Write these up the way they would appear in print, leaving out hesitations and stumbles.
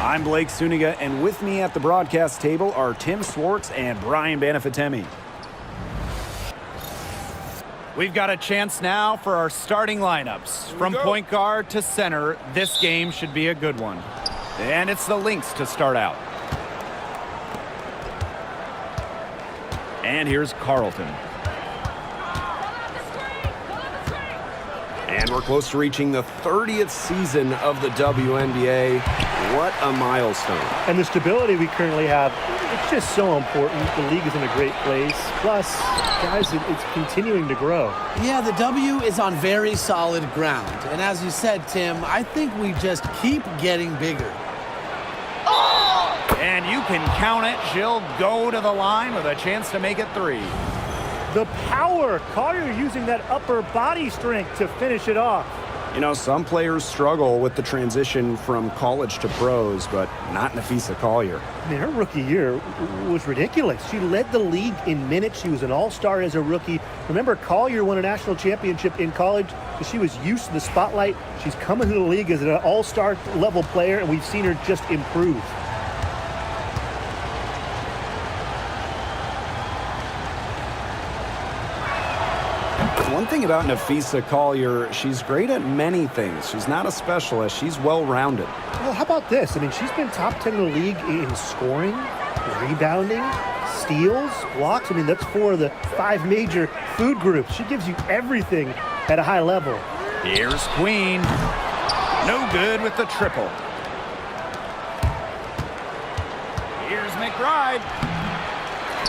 I'm Blake Suniga, and with me at the broadcast table are Tim Swartz and Brian Banafitemi. We've got a chance now for our starting lineups. From point guard to center, this game should be a good one. And it's the Lynx to start out. And here's Carlton. And we're close to reaching the 30th season of the WNBA. What a milestone. And the stability we currently have, it's just so important. The league is in a great place. Plus, guys, it's continuing to grow. Yeah, the W is on very solid ground. And as you said, Tim, I think we just keep getting bigger. And you can count it. She'll go to the line with a chance to make it three. The power. Collier using that upper body strength to finish it off. You know, some players struggle with the transition from college to pros, but not Napheesa Collier. I mean, her rookie year was ridiculous. She led the league in minutes. She was an all-star as a rookie. Remember, Collier won a national championship in college, so she was used to the spotlight. She's coming to the league as an all-star level player, and we've seen her just improve. One thing about Napheesa Collier, she's great at many things. She's not a specialist. She's well-rounded. Well, how about this? I mean, she's been top 10 in the league in scoring, rebounding, steals, blocks. I mean, that's four of the 5 major food groups. She gives you everything at a high level. Here's Queen. No good with the triple. Here's McBride.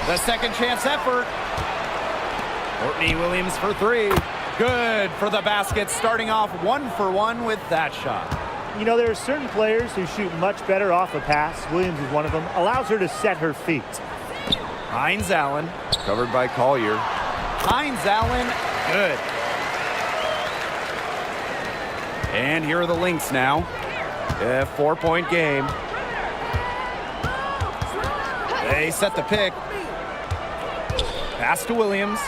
The second chance effort. Courtney Williams for three. Good for the basket, starting off 1 for 1 with that shot. You know, there are certain players who shoot much better off a pass. Williams is one of them. Allows her to set her feet. Hines Allen, covered by Collier. Hines Allen, good. And here are the Lynx now. A 4-point game. They set the pick. Pass to Williams.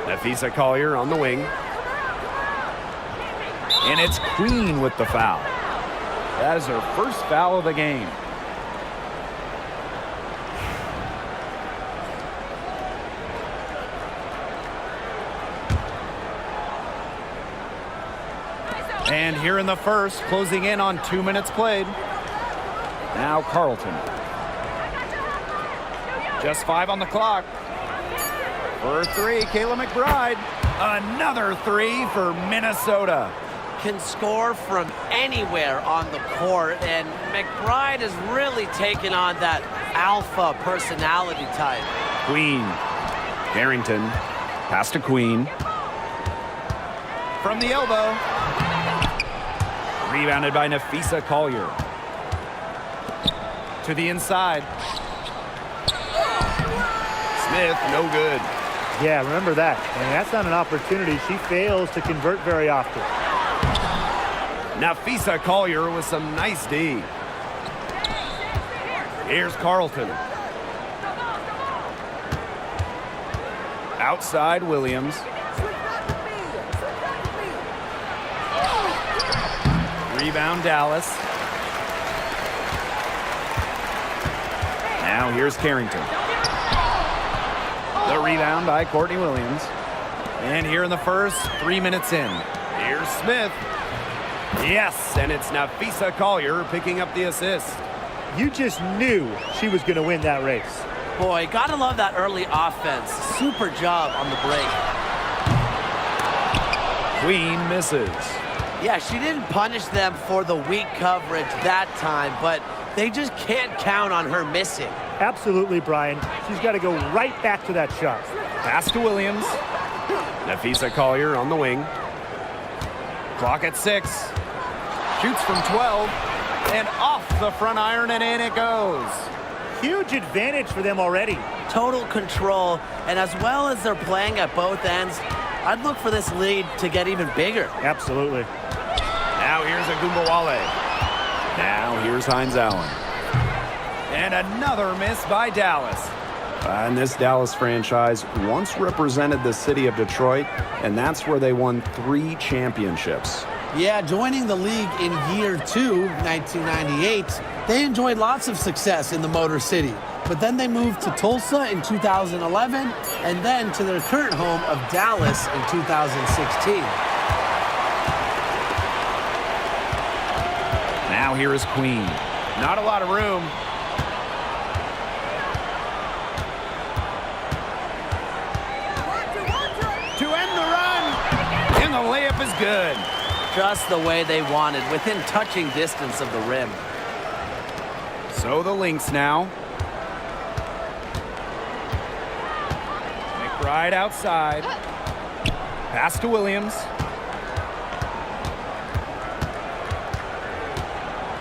Napheesa Collier on the wing. And it's Queen with the foul. That is her first foul of the game. And here in the first, closing in on 2 minutes played. Now Carlton. Just 5 on the clock. For three, Kayla McBride. Another three for Minnesota. Can score from anywhere on the court, and McBride has really taken on that alpha personality type. Queen. Harrington. Pass to Queen. From the elbow. Rebounded by Napheesa Collier. To the inside. Smith, no good. Yeah, remember that. And that's not an opportunity. She fails to convert very often. Napheesa Collier with some nice D. Here's Carlton. Outside Williams. Rebound Dallas. Now here's Carrington. The rebound by Courtney Williams. And here in the first, 3 minutes in. Here's Smith. Yes, and it's Napheesa Collier picking up the assist. You just knew she was going to win that race. Boy, gotta love that early offense. Super job on the break. Queen misses. Yeah, she didn't punish them for the weak coverage that time, but they just can't count on her missing. Absolutely, Brian. She's got to go right back to that shot. Pass to Williams. Napheesa Collier on the wing. Clock at 6. Shoots from 12. And off the front iron, and in it goes. Huge advantage for them already. Total control, and as well as they're playing at both ends, I'd look for this lead to get even bigger. Absolutely. Now here's Agumbawale. Now here's Hines Allen. And another miss by Dallas. And this Dallas franchise once represented the city of Detroit, and that's where they won 3 championships. Yeah, joining the league in year 2, 1998, they enjoyed lots of success in the Motor City. But then they moved to Tulsa in 2011 and then to their current home of Dallas in 2016. Now here is Queen. Not a lot of room. To end the run. And the layup is good. Just the way they wanted, within touching distance of the rim. So the Lynx now. McBride outside. Pass to Williams.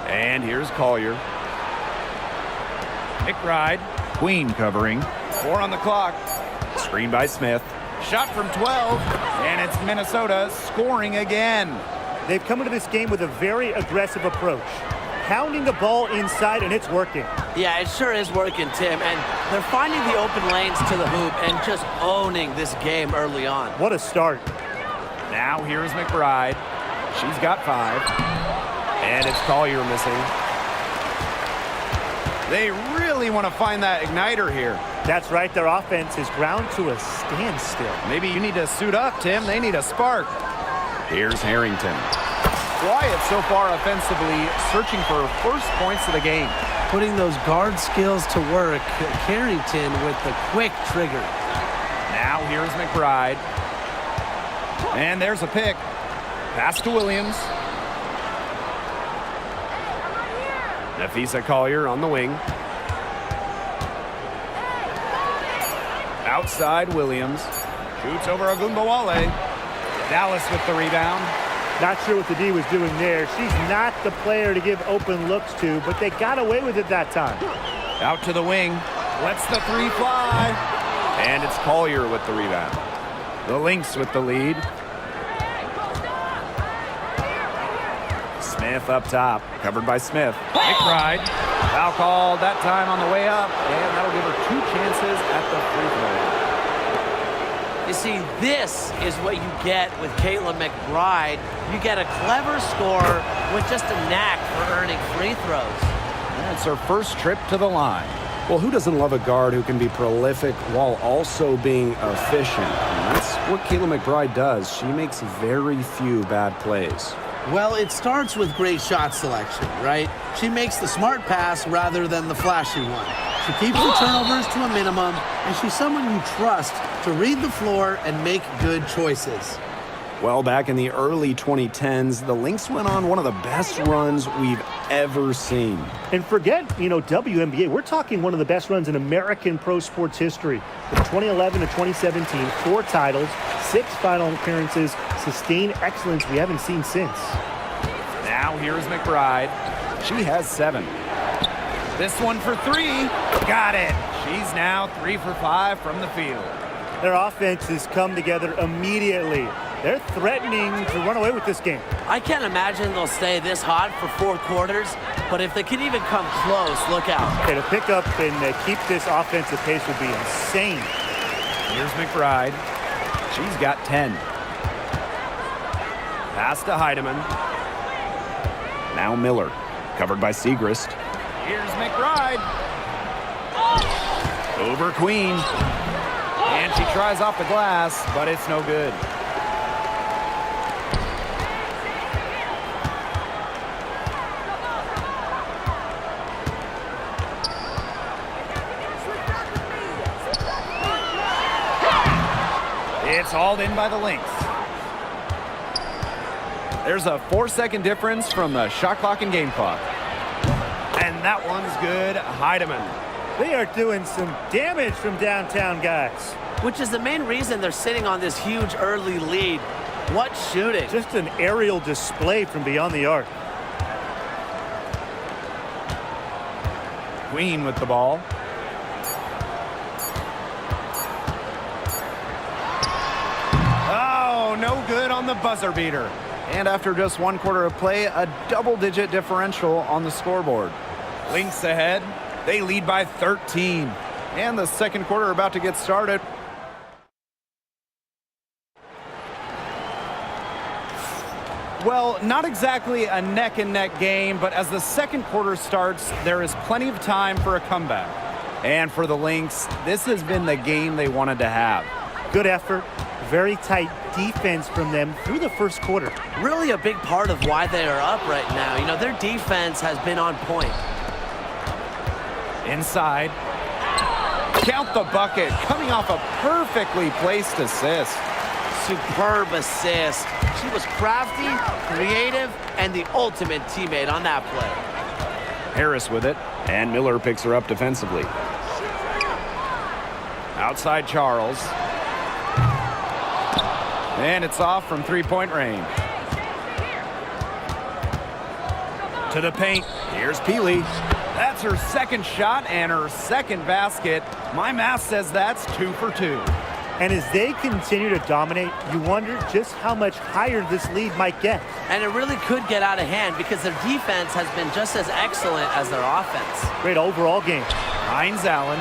And here's Collier. McBride. Queen covering. 4 on the clock. Screen by Smith. Shot from 12. And it's Minnesota scoring again. They've come into this game with a very aggressive approach. Pounding the ball inside, and it's working. Yeah, it sure is working, Tim. And they're finding the open lanes to the hoop and just owning this game early on. What a start. Now here's McBride. She's got 5. And it's Collier missing. They really want to find that igniter here. That's right. Their offense is ground to a standstill. Maybe you need to suit up, Tim. They need a spark. Here's Harrington. Quiet so far offensively, searching for first points of the game. Putting those guard skills to work, Carrington with the quick trigger. Now here's McBride. And there's a pick. Pass to Williams. Nafisa Collier on the wing. Outside Williams. Shoots over Agumbawale. Dallas with the rebound. Not sure what the D was doing there. She's not the player to give open looks to, but they got away with it that time. Out to the wing. Lets the 3 fly. And it's Collier with the rebound. The Lynx with the lead. Smith up top. Covered by Smith. McBride. Foul called that time on the way up. And that'll give her 2 chances at the free throw line. You see, this is what you get with Kayla McBride. You get a clever scorer with just a knack for earning free throws. That's her first trip to the line. Well, who doesn't love a guard who can be prolific while also being efficient? And that's what Kayla McBride does. She makes very few bad plays. Well, it starts with great shot selection, right? She makes the smart pass rather than the flashy one. She keeps the turnovers to a minimum, and she's someone you trust to read the floor and make good choices. Well, back in the early 2010s, the Lynx went on one of the best runs we've ever seen. And forget, WNBA. We're talking one of the best runs in American pro sports history. From 2011 to 2017, 4 titles, 6 final appearances, sustained excellence we haven't seen since. Now here's McBride. She has 7. This one for 3. Got it. She's now 3 for 5 from the field. Their offense has come together immediately. They're threatening to run away with this game. I can't imagine they'll stay this hot for 4 quarters, but if they can even come close, look out. Okay, to pick up and keep this offensive pace would be insane. Here's McBride. She's got 10. Pass to Heidemann. Now Miller. Covered by Segrist. Here's McBride. Over Queen. And she tries off the glass, but it's no good. It's hauled in by the Lynx. There's a 4-second difference from the shot clock and game clock. And that one's good. Heidemann. They are doing some damage from downtown, guys. Which is the main reason they're sitting on this huge early lead. What shooting. Just an aerial display from beyond the arc. Queen with the ball. Oh, no good on the buzzer beater. And after just 1 quarter of play, a double-digit differential on the scoreboard. Lynx ahead. They lead by 13. And the second quarter about to get started. Well, not exactly a neck-and-neck game, but as the second quarter starts, there is plenty of time for a comeback. And for the Lynx, this has been the game they wanted to have. Good effort, very tight defense from them through the first quarter. Really a big part of why they are up right now. You know, their defense has been on point. Inside. Count the bucket, coming off a perfectly placed assist. Superb assist. She was crafty, creative, and the ultimate teammate on that play. Harris with it, and Miller picks her up defensively. Outside Charles. And it's off from three-point range. To the paint. Here's Peely. That's her second shot and her second basket. My math says that's 2 for 2. And as they continue to dominate, you wonder just how much higher this lead might get. And it really could get out of hand because their defense has been just as excellent as their offense. Great overall game. Hines Allen.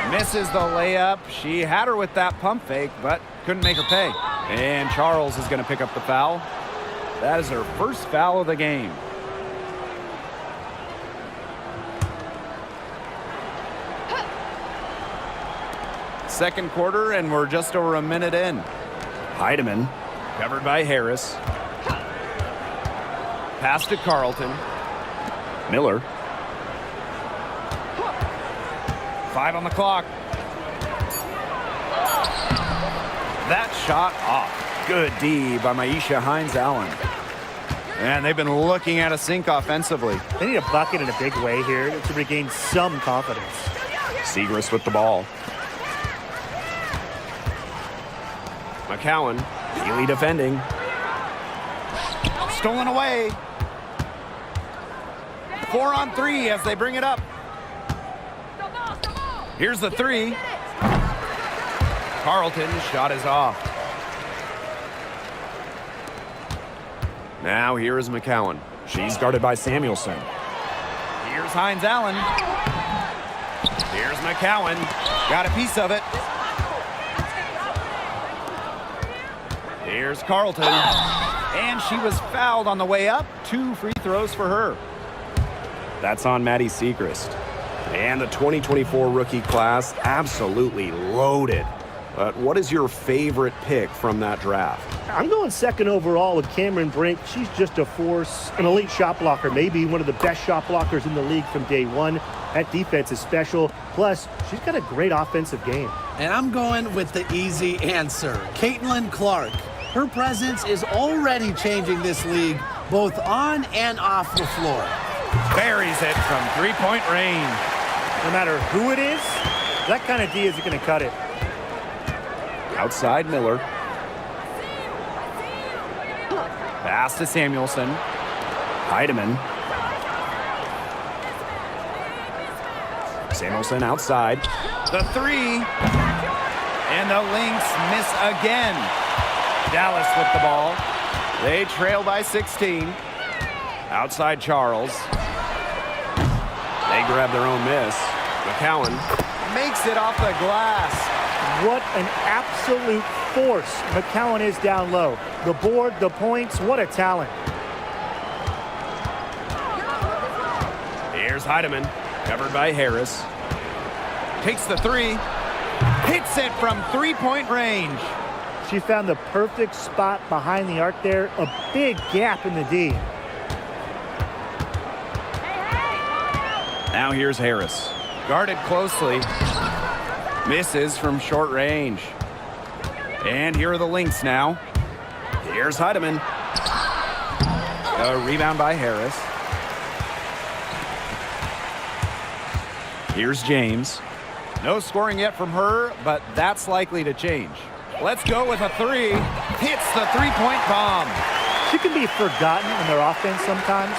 Misses the layup. She had her with that pump fake, but couldn't make her pay. And Charles is going to pick up the foul. That is her first foul of the game. Second quarter, and we're just over a minute in. Heidemann. Covered by Harris. Pass to Carlton. Miller. 5 on the clock. That shot off. Good D by Maisha Hines Allen. And they've been looking at a sink offensively. They need a bucket in a big way here to regain some confidence. Segrist with the ball. McCowan. Healy defending. Stolen away. 4 on 3 as they bring it up. Here's the 3. Carlton's shot is off. Now here is McCowan. She's guarded by Samuelson. Here's Hines Allen. Here's McCowan. Got a piece of it. Here's Carlton. And she was fouled on the way up. 2 free throws for her. That's on Maddie Segrist. And the 2024 rookie class absolutely loaded. But what is your favorite pick from that draft? I'm going second overall with Cameron Brink. She's just a force, an elite shot blocker, maybe one of the best shot blockers in the league from day one. That defense is special. Plus, she's got a great offensive game. And I'm going with the easy answer, Caitlin Clark. Her presence is already changing this league, both on and off the floor. Buries it from three-point range. No matter who it is, that kind of D is going to cut it. Outside Miller. Pass to Samuelson. Heidemann. Samuelson outside. The 3. And the Lynx miss again. Dallas with the ball. They trail by 16. Outside Charles. They grab their own miss. McCowan. Makes it off the glass. What an absolute force McCowan is down low. The board, the points, what a talent. Here's Heidemann, covered by Harris. Takes the 3. Hits it from three-point range. She found the perfect spot behind the arc there. A big gap in the D. Now here's Harris. Guarded closely. Misses from short range. And here are the Lynx now. Here's Heidemann. A rebound by Harris. Here's James. No scoring yet from her, but that's likely to change. Let's go with a 3. Hits the three-point bomb. She can be forgotten in their offense sometimes,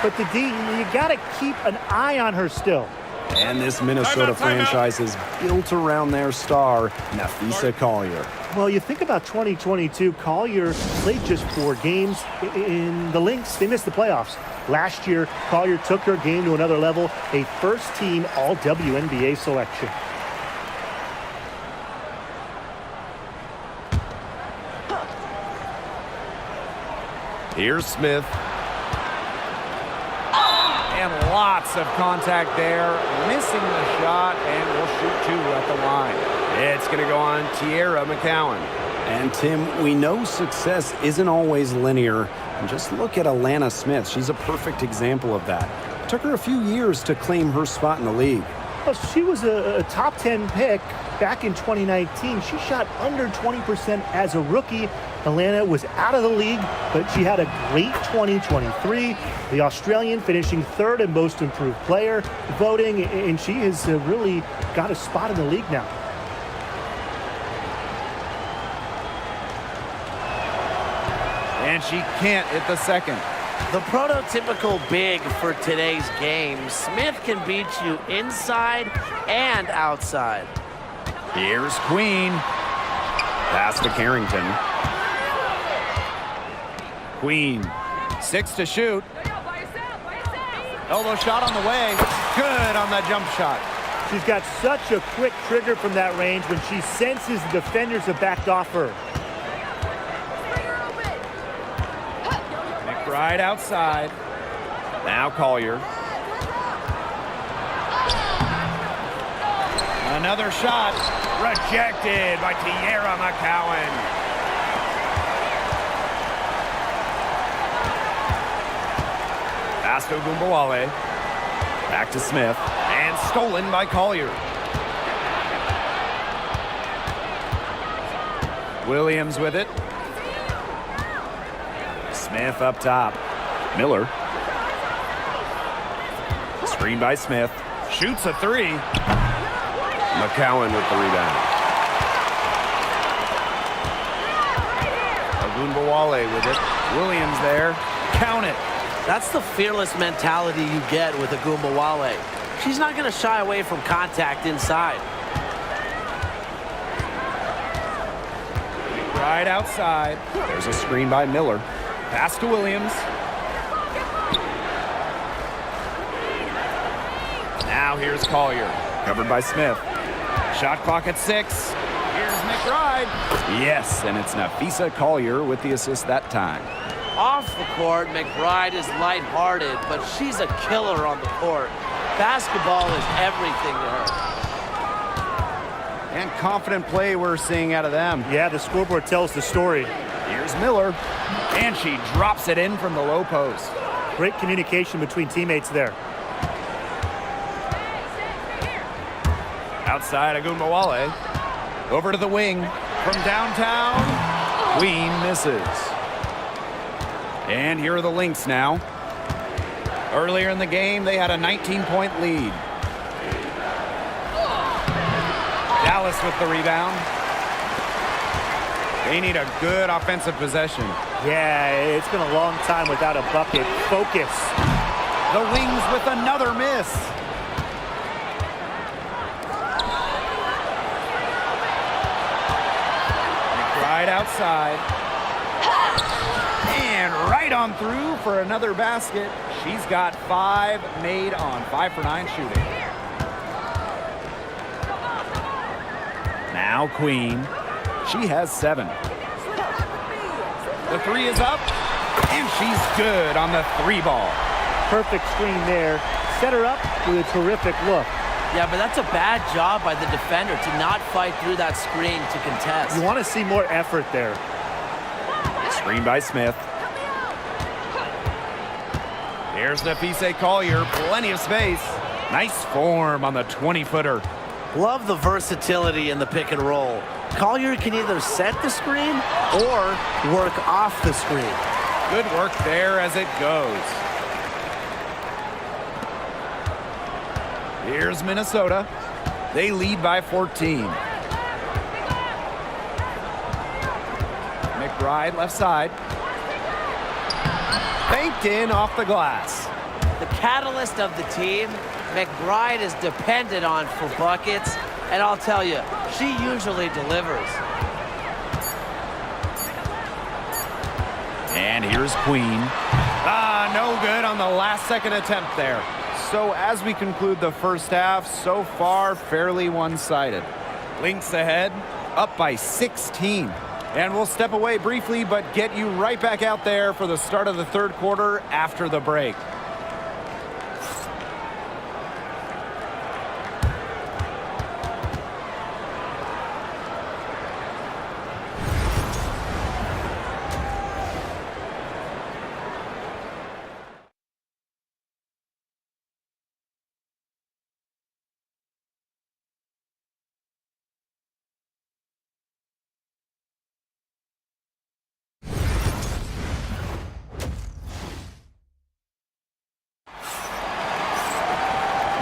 but the D, you got to keep an eye on her still. And this Minnesota franchise is built around their star, Nafisa Collier. Well, you think about 2022, Collier played just 4 games. In the Lynx, they missed the playoffs. Last year, Collier took her game to another level, a first-team All-WNBA selection. Here's Smith. And lots of contact there. Missing the shot, and will shoot 2 at the line. It's going to go on Tierra McCowan. And Tim, we know success isn't always linear. And just look at Alana Smith. She's a perfect example of that. It took her a few years to claim her spot in the league. Well, she was a top 10 pick back in 2019. She shot under 20% as a rookie. Atlanta was out of the league, but she had a great 2023. The Australian finishing 3rd in most improved player voting, and she has really got a spot in the league now. And she can't hit the second. The prototypical big for today's game. Smith can beat you inside and outside. Here's Queen. Pass to Carrington. Queen, 6 to shoot. Elbow shot on the way. Good on that jump shot. She's got such a quick trigger from that range when she senses the defenders have backed off her. McBride outside. Now Collier. Another shot. Rejected by Tierra McCowan. Pass to Gumbawale. Back to Smith. And stolen by Collier. Williams with it. Smith up top. Miller. Screen by Smith. Shoots a 3. McCowan with the rebound. Agunbawale with it. Williams there. Count it. That's the fearless mentality you get with Agunbawale. She's not going to shy away from contact inside. Right outside. There's a screen by Miller. Pass to Williams. Now here's Collier. Covered by Smith. Shot clock at 6. Here's McBride. Yes, and it's Nafisa Collier with the assist that time. Off the court, McBride is lighthearted, but she's a killer on the court. Basketball is everything to her. And confident play we're seeing out of them. Yeah, the scoreboard tells the story. Here's Miller. And she drops it in from the low post. Great communication between teammates there. Outside Agunbawale. Over to the wing. From downtown. Queen misses. And here are the Lynx now. Earlier in the game, they had a 19-point lead. Dallas with the rebound. They need a good offensive possession. Yeah, it's been a long time without a bucket. Focus. The Wings with another miss. McBride outside. And right on through for another basket. She's got 5 made on 5 for 9 shooting. Now Queen. She has 7. The 3 is up, and she's good on the 3 ball. Perfect screen there. Set her up with a terrific look. Yeah, but that's a bad job by the defender to not fight through that screen to contest. You want to see more effort there. Screen by Smith. Here's Nafisa Collier, plenty of space. Nice form on the 20-footer. Love the versatility in the pick and roll. Collier can either set the screen or work off the screen. Good work there as it goes. Here's Minnesota. They lead by 14. McBride left side. Banked in off the glass. The catalyst of the team, McBride is dependent on for buckets, and I'll tell you, she usually delivers. And here's Queen. No good on the last second attempt there. So as we conclude the first half, so far fairly one-sided. Lynx ahead, up by 16. And we'll step away briefly, but get you right back out there for the start of the third quarter after the break.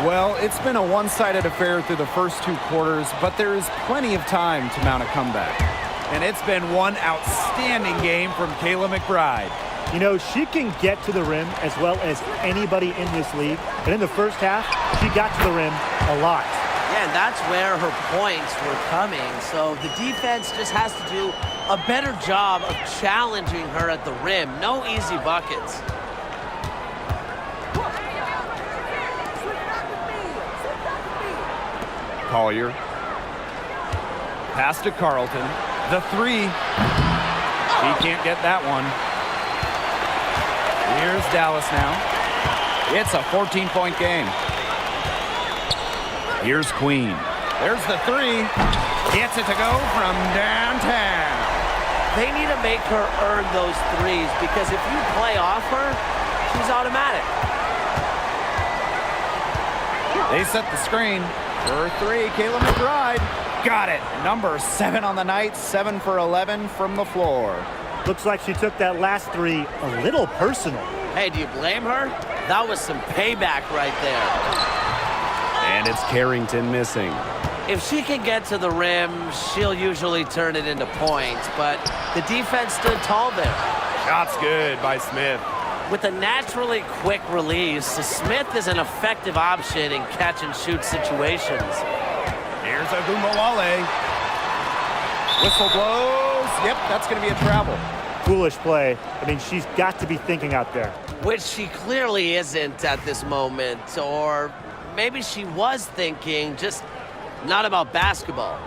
Well, it's been a one-sided affair through the first two quarters, but there is plenty of time to mount a comeback. And it's been one outstanding game from Kayla McBride. You know, she can get to the rim as well as anybody in this league. And in the first half, she got to the rim a lot. Yeah, and that's where her points were coming. So the defense just has to do a better job of challenging her at the rim. No easy buckets. Collier. Pass to Carlton. The three. He can't get that one. Here's Dallas now. It's a 14-point game. Here's Queen. There's the three. Gets it to go from downtown. They need to make her earn those threes because if you play off her, she's automatic. They set the screen. For three, Kayla McBride. Got it. Number 7 on the night, 7 for 11 from the floor. Looks like she took that last three a little personal. Hey, do you blame her? That was some payback right there. And it's Carrington missing. If she can get to the rim, she'll usually turn it into points, but the defense stood tall there. Shot's good by Smith. With a naturally quick release, Smith is an effective option in catch-and-shoot situations. Here's Agumbawale. Whistle blows. Yep, that's going to be a travel. Foolish play. I mean, she's got to be thinking out there. Which she clearly isn't at this moment, or maybe she was thinking, just not about basketball.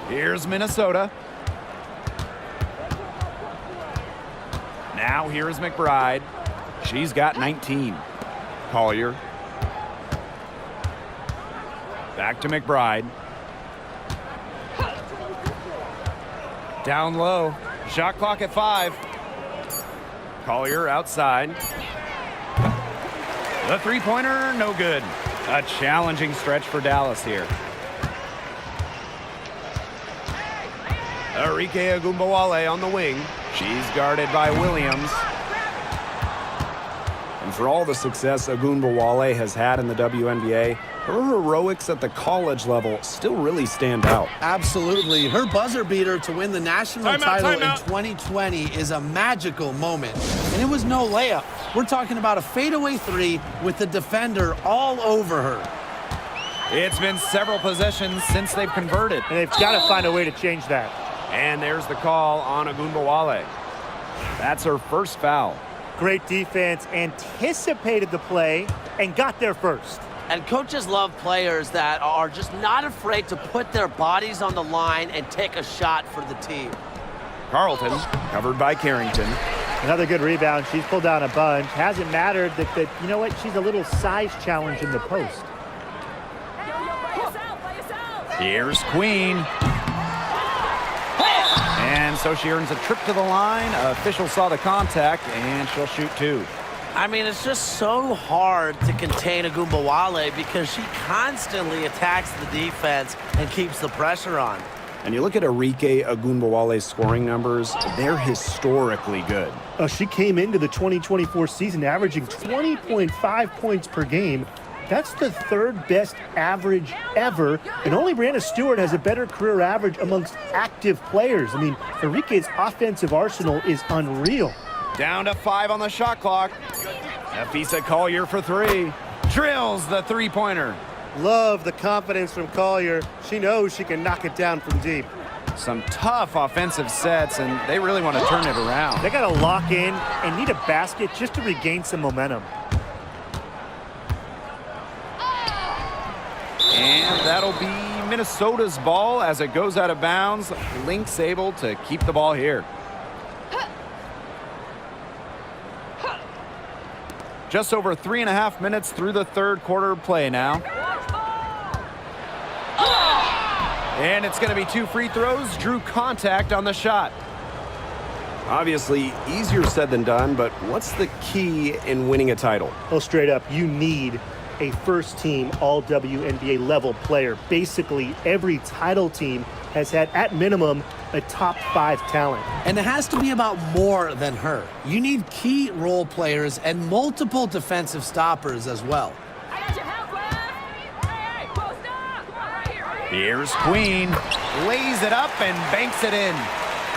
Here's Minnesota. Now here's McBride. She's got 19. Collier. Back to McBride. Down low. Shot clock at 5. Collier outside. The three-pointer, no good. A challenging stretch for Dallas here. Arike Agumbawale on the wing. She's guarded by Williams. And for all the success Agumbawale has had in the WNBA, her heroics at the college level still really stand out. Absolutely. Her buzzer beater to win the national title in 2020 is a magical moment. And it was no layup. We're talking about a fadeaway three with the defender all over her. It's been several possessions since they've converted. And they've got to find a way to change that. And there's the call on Agumbawale. That's her first foul. Great defense, anticipated the play, and got there first. And coaches love players that are just not afraid to put their bodies on the line and take a shot for the team. Carlton, covered by Carrington. Another good rebound. She's pulled down a bunch. Hasn't mattered that you know what? She's a little size challenge in the post. Here's Queen. And so she earns a trip to the line. Official saw the contact, and she'll shoot 2. I mean, it's just so hard to contain Agumbawale because she constantly attacks the defense and keeps the pressure on. And you look at Arike Agumbawale's scoring numbers, they're historically good. She came into the 2024 season averaging 20.5 points per game. That's the third best average ever, and only Brianna Stewart has a better career average amongst active players. I mean, Arike's offensive arsenal is unreal. Down to 5 on the shot clock. Nafisa Collier for 3. Drills the three-pointer. Love the confidence from Collier. She knows she can knock it down from deep. Some tough offensive sets, and they really want to turn it around. They got to lock in and need a basket just to regain some momentum. And that'll be be Minnesota's ball as it goes out of bounds. Lynx able to keep the ball here. Just over 3.5 minutes through the third quarter of play now. And it's going to be 2 free throws. Drew contact on the shot. Obviously, easier said than done, but what's the key in winning a title? Well, straight up, you need a first-team all-WNBA level player. Basically, every title team has had, at minimum, a top 5 talent. And it has to be about more than her. You need key role players and multiple defensive stoppers as well. Here's Queen. Lays it up and banks it in.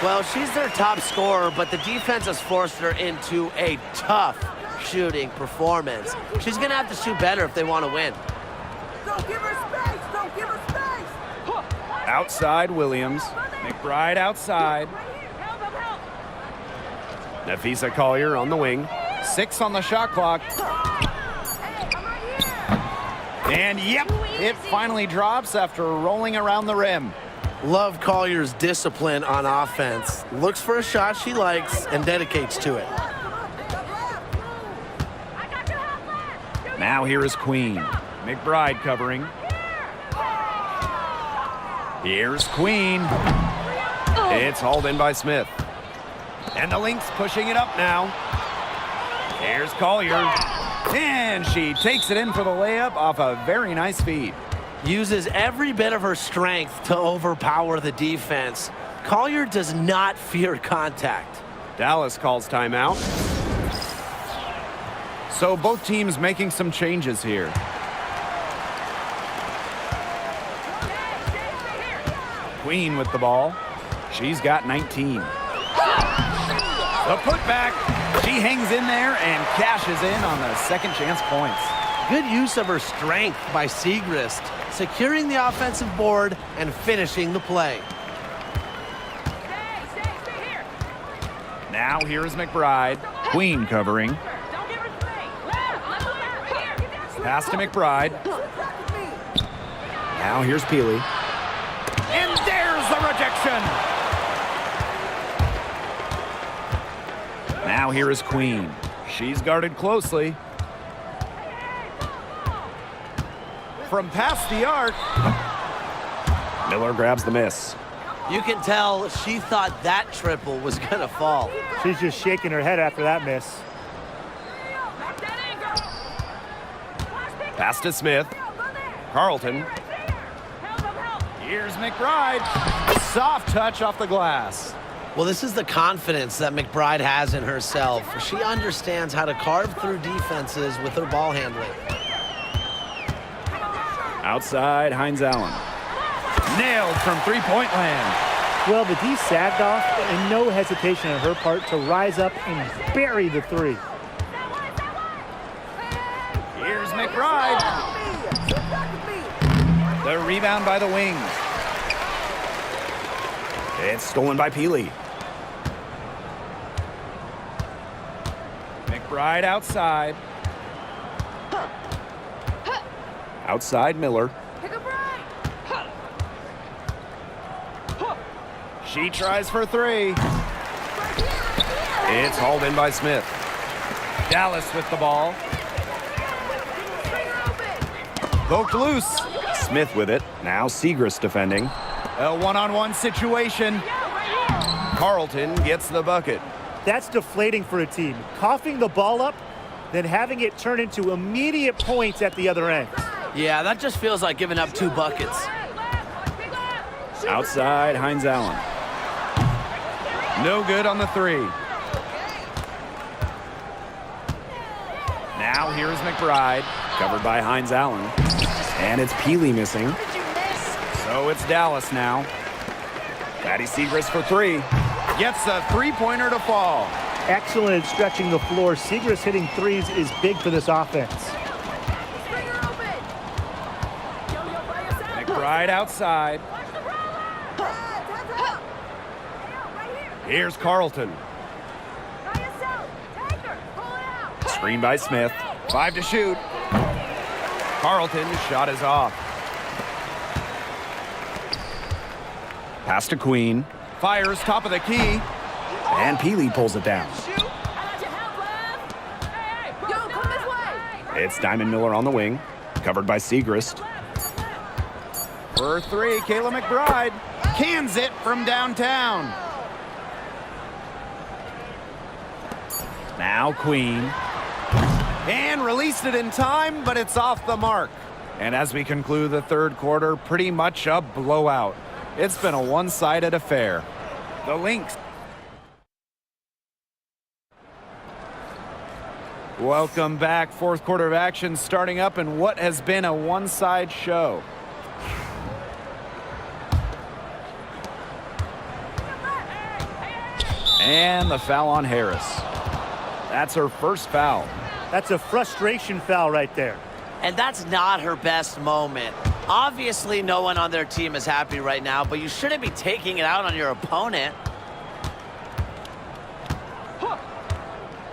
Well, she's their top scorer, but the defense has forced her into a tough shooting performance. She's going to have to shoot better if they want to win. Don't give her space! Don't give her space! Outside Williams. McBride outside. Nafisa Collier on the wing. 6 on the shot clock. And yep, it finally drops after rolling around the rim. Love Collier's discipline on offense. Looks for a shot she likes and dedicates to it. Now here is Queen. McBride covering. Here's Queen. It's hauled in by Smith. And the Lynx pushing it up now. Here's Collier. And she takes it in for the layup off a very nice feed. Uses every bit of her strength to overpower the defense. Collier does not fear contact. Dallas calls timeout. So both teams making some changes here. Queen with the ball. She's got 19. The putback. She hangs in there and cashes in on the second chance points. Good use of her strength by Siegrist, securing the offensive board and finishing the play. Now here is McBride. Queen covering. Pass to McBride. Now here's Peely. And there's the rejection. Now here is Queen. She's guarded closely. From past the arc. Miller grabs the miss. You can tell she thought that triple was going to fall. She's just shaking her head after that miss. Pass to Smith. Carlton. Here's McBride. Soft touch off the glass. Well, this is the confidence that McBride has in herself. She understands how to carve through defenses with her ball handling. Outside, Hines Allen. Nailed from three-point land. Well, the D sagged off, and no hesitation on her part to rise up and bury the 3. Here's McBride. The rebound by the wings. It's stolen by Peely. McBride outside. Outside Miller. She tries for 3. It's hauled in by Smith. Dallas with the ball. Poked loose. Smith with it. Now Siegrist defending. A one-on-one situation. Carlton gets the bucket. That's deflating for a team. Coughing the ball up, then having it turn into immediate points at the other end. Yeah, that just feels like giving up 2 buckets. Outside, Hines Allen. No good on the 3. Now here's McBride. Covered by Hines Allen. And it's Peely missing. So it's Dallas now. Patty Siegrist for 3. Gets a three-pointer to fall. Excellent at stretching the floor. Siegrist hitting 3s is big for this offense. McBride outside. Here's Carlton. Screen by Smith. 5 to shoot. Carlton's shot is off. Pass to Queen. Fires top of the key. And Peely pulls it down. Yo, come this way. It's Diamond Miller on the wing. Covered by Segrist. For three, Kayla McBride cans it from downtown. Now Queen. And released it in time, but it's off the mark. And as we conclude the third quarter, pretty much a blowout. It's been a one-sided affair. The Lynx. Welcome back. Fourth quarter of action starting up in what has been a one-side show. And the foul on Harris. That's her first foul. That's a frustration foul right there. And that's not her best moment. Obviously, no one on their team is happy right now, but you shouldn't be taking it out on your opponent.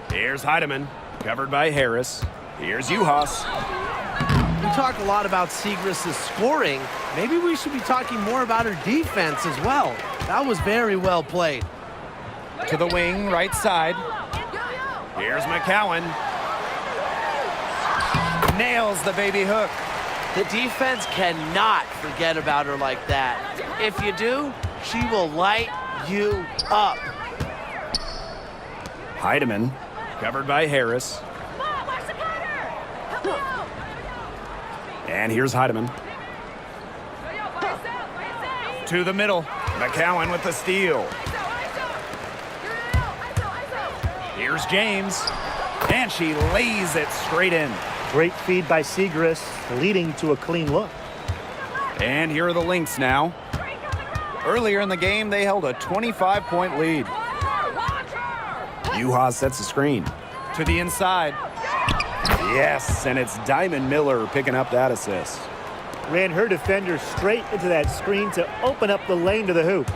Here's Heidemann. Covered by Harris. Here's Uhas. We talk a lot about Segrist's scoring. Maybe we should be talking more about her defense as well. That was very well played. To the wing, right side. Here's McCowan. Nails the baby hook. The defense cannot forget about her like that. If you do, she will light you up. Heidemann. Covered by Harris. And here's Heidemann. To the middle. McCowan with the steal. Here's James. And she lays it straight in. Great feed by Segrist, leading to a clean look. And here are the Lynx now. Earlier in the game, they held a 25-point lead. Uhas sets the screen. To the inside. Yes, and it's Diamond Miller picking up that assist. Ran her defender straight into that screen to open up the lane to the hoop.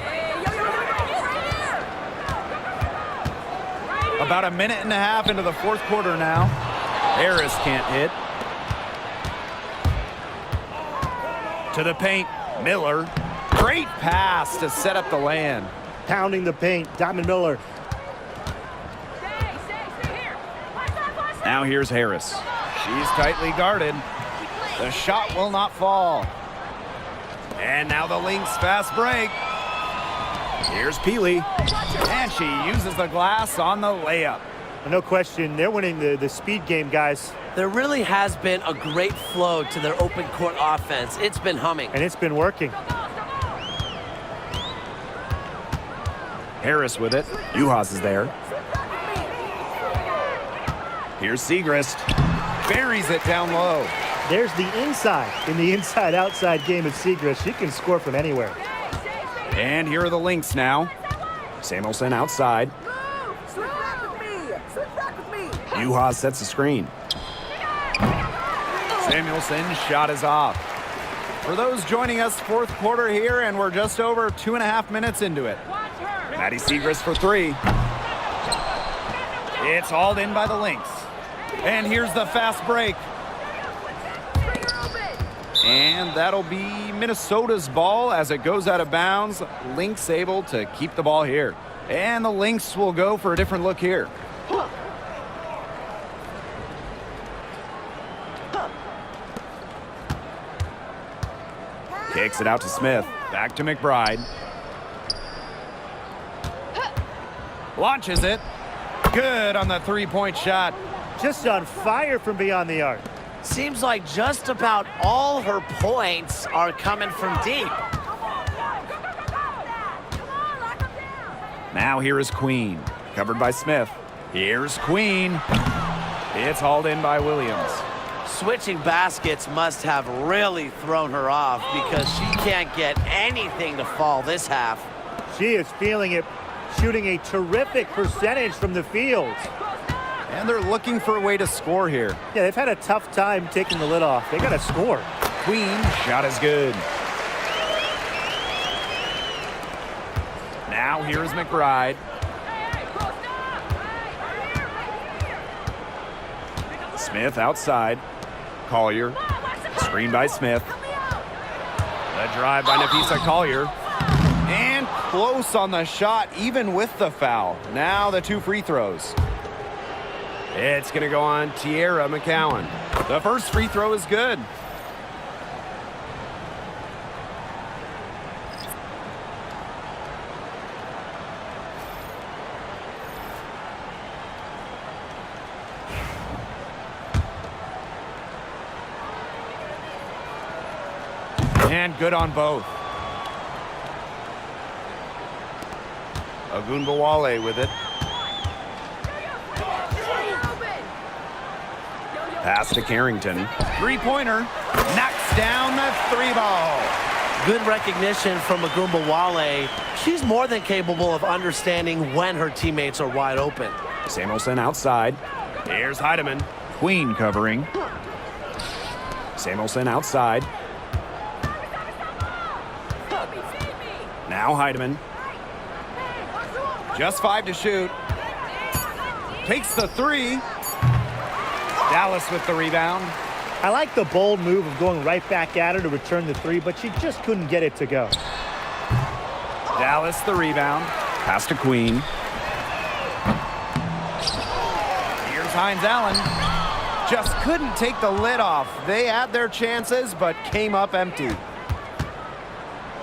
About a minute and a half into the fourth quarter now. Harris can't hit. To the paint. Miller. Great pass to set up the land. Pounding the paint, Diamond Miller. Now here's Harris. She's tightly guarded. The shot will not fall. And now the Lynx fast break. Here's Peely. And she uses the glass on the layup. No question, they're winning the speed game, guys. There really has been a great flow to their open court offense. It's been humming. And it's been working. Harris with it. Uhas is there. Here's Segrist. Buries it down low. There's the inside. In the inside-outside game of Segrist, she can score from anywhere. And here are the Lynx now. Samuelson outside. Slip back with me. Slip back with me. Uhas sets the screen. Samuelson's shot is off. For those joining us, fourth quarter here, and we're just over 2.5 minutes into it. Maddie Segrist for three. It's hauled in by the Lynx. And here's the fast break. And that'll be Minnesota's ball as it goes out of bounds. Lynx able to keep the ball here. And the Lynx will go for a different look here. Kicks it out to Smith. Back to McBride. Launches it. Good on the three-point shot. Just on fire from beyond the arc. Seems like just about all her points are coming from deep. Now here is Queen. Covered by Smith. Here's Queen. It's hauled in by Williams. Switching baskets must have really thrown her off because she can't get anything to fall this half. She is feeling it, shooting a terrific percentage from the field. And they're looking for a way to score here. Yeah, they've had a tough time taking the lid off. They got to score. Queen, Shot is good. now here's McBride. Smith outside. Collier. Screen by Smith. The drive by Nafisa Collier. And close on the shot, even with the foul. Now the 2 free throws. It's going to go on Tierra McCowan. The first free throw is good. And good on both. Ogunbowale with it. Pass to Carrington. Three-pointer. Knocks down the 3-ball. Good recognition from Ogunbowale. She's more than capable of understanding when her teammates are wide open. Samuelson outside. Here's Heidemann. Queen covering. Samuelson outside. Now Heidemann. Just 5 to shoot. Takes the 3. Dallas with the rebound. I like the bold move of going right back at her to return the 3, but she just couldn't get it to go. Dallas the rebound. Pass to Queen. Here's Hines Allen. Just couldn't take the lid off. They had their chances, but came up empty.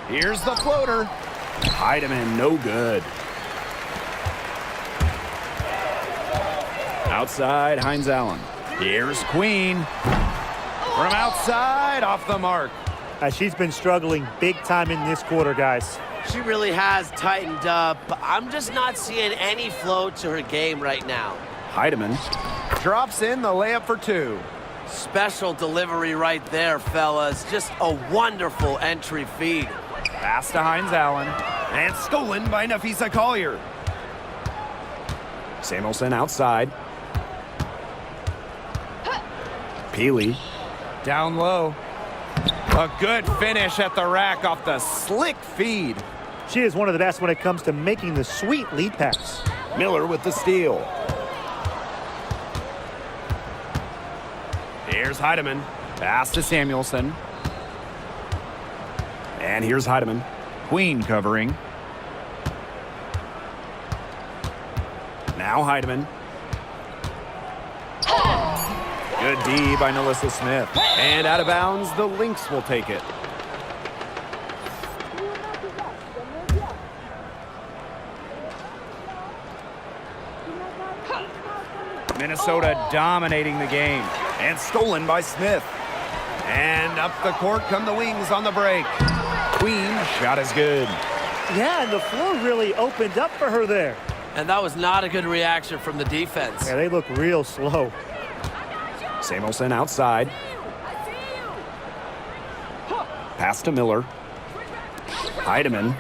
Here's the floater. Heidemann, no good. Outside, Hines Allen. Here's Queen. From outside, off the mark. She's been struggling big time in this quarter, guys. She really has tightened up. I'm just not seeing any flow to her game right now. Heidemann. Drops in the layup for 2. Special delivery right there, fellas. Just a wonderful entry feed. Pass to Hines Allen. And stolen by Nafisa Collier. Samuelson outside. Peely. Down low. A good finish at the rack off the slick feed. She is one of the best when it comes to making the sweet lead pass. Miller with the steal. Here's Heidemann. Pass to Samuelson. And here's Heidemann. Queen covering. Now Heidemann. Good D by Nalissa Smith. And out of bounds, the Lynx will take it. Minnesota dominating the game. And stolen by Smith. And up the court come the Wings on the break. Queen, shot is good. Yeah, and the floor really opened up for her there. And that was not a good reaction from the defense. Yeah, they look real slow. Samuelson outside. Pass to Miller. Heidemann.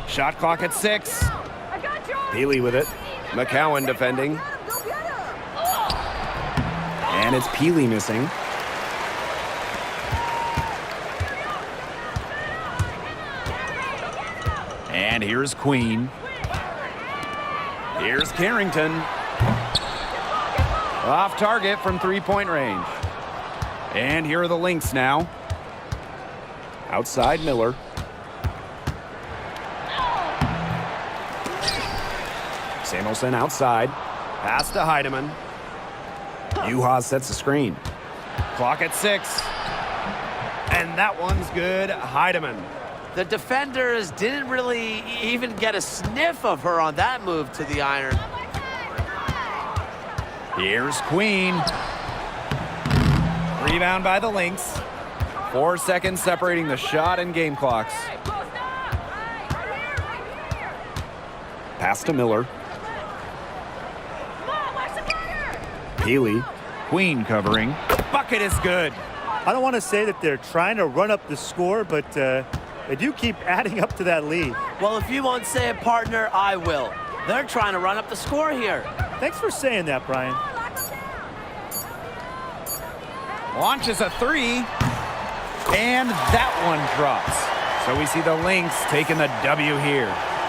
Shot clock at 6. Peely with it. McCowan defending. And it's Peely missing. And here's Queen. Here's Carrington. Off target from 3-point range. And here are the Lynx now. Outside Miller. Samuelson outside. Pass to Heidemann. Juha sets the screen. Clock at 6. And that one's good. Heidemann. The defenders didn't really even get a sniff of her on that move to the iron. Here's Queen. Rebound by the Lynx. 4 seconds separating the shot and game clocks. Pass to Miller. Peely. Queen covering. Bucket is good. I don't want to say that they're trying to run up the score, but they do keep adding up to that lead. Well, if you won't say it, partner, I will. They're trying to run up the score here. Thanks for saying that, Brian. Launches a 3. And that one drops. So we see the Lynx taking the W here.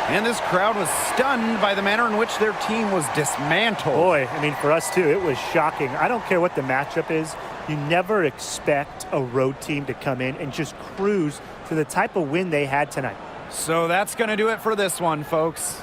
And this crowd was stunned by the manner in which their team was dismantled. Boy, I mean, for us too, it was shocking. I don't care what the matchup is. You never expect a road team to come in and just cruise to the type of win they had tonight. So that's going to do it for this one, folks.